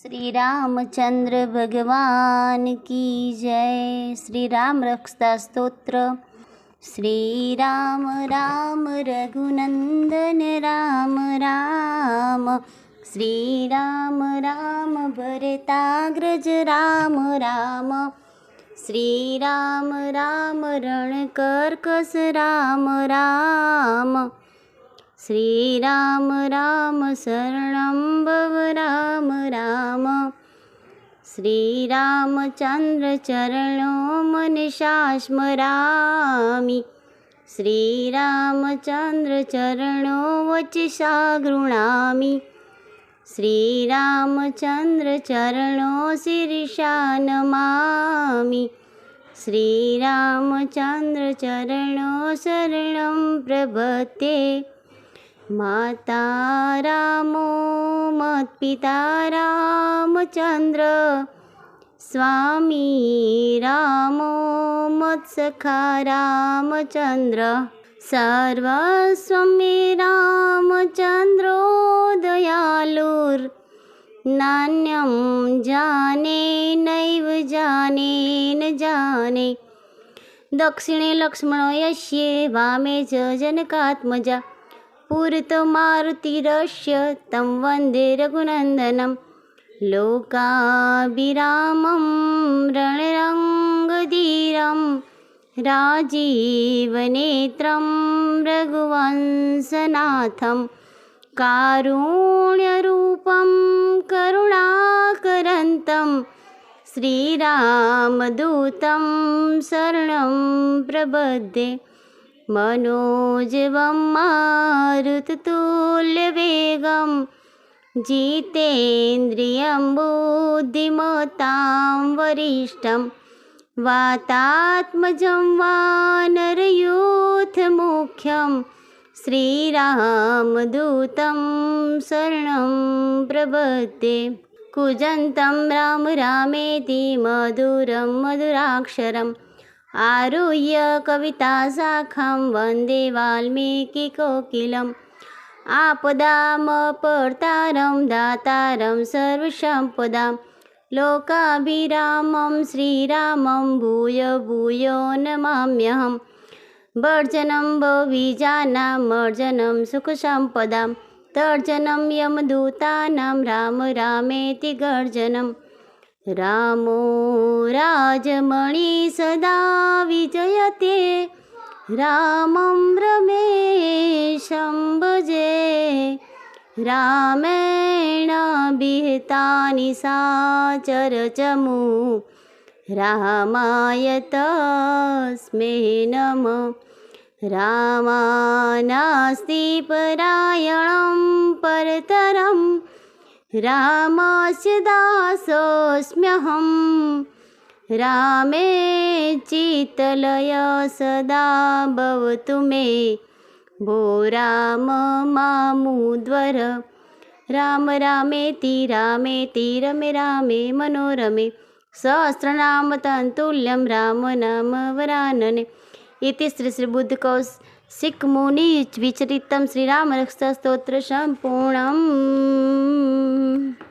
श्री रामचंद्र भगवान की जय। श्री राम रक्षा स्तोत्र। श्री राम राम रघुनंदन राम राम, श्री राम राम भरताग्रज राम राम, श्री राम राम रणकर्कश राम राम, श्री राम राम शरणं भव राम राम, श्री रामचंद्र चरणों मनसा स्मरामि, श्री रामचंद्र चरणों वचसा गृह्णामि, श्री रामचंद्र चरणों शिरसा नमामि, श्री रामचंद्र चरणों शरणं प्रपद्ये। माता रामो मत्पिता रामचंद्र, स्वामी रामो मत्सखा रामचंद्र, सर्वस्वं मे रामचंद्रो दयालुर्, नान्यं जाने नैव जाने न जाने। दक्षिणे लक्ष्मणो यस्य, वामे च जनकात्मजा, पुरतो मारुतिरस्य तं वन्दे रघुनन्दनं, लोकाभिरामं रणरङ्गधीरं, राजीवनेत्रं रघुवंशनाथं, कारुण्यरूपं करुणाकरन्तं, श्रीरामदूतं शरणं प्रपद्ये। मनोजवं मारुततुल्यवेगं, जितेन्द्रियं बुद्धिमतां वरिष्ठं, वातात्मजं वानरयूथमुख्यं, श्रीरामदूतं शरणं प्रपद्ये। कूजन्तं राम रामेति मधुरं मधुराक्षरम्, आरुह्य कविताशाखां वन्दे वाल्मीकिकोकिलम्, आपदामपहर्तारं दातारं सर्वसम्पदां, लोकाभिरामं श्रीरामं भूयो भूयो नमाम्यहम्। वर्जनं भवबीजानां मर्जनं सुखसम्पदां, तर्जनं यमदूतानां राम रामेति गर्जनम्। रामो राजमणि सदा विजयते, रामं रमेशं भजे, रामेण विहितानि साचरचमु, रामाय तस्मै नमः। रामानास्ति परायणं परतरं, रामस्य दासोऽस्म्यहं, रामे चित्तलय सदा भवतु मे, भो राम मामुद्वर। राम रामेति रामेति रमे रामे मनोरमे, सहस्रनाम तत्तुल्यं राम नाम वरानने। इति श्री बुद्धकौशिक मुनि विचरितं श्रीराम रक्षा स्तोत्र संपूर्णम्।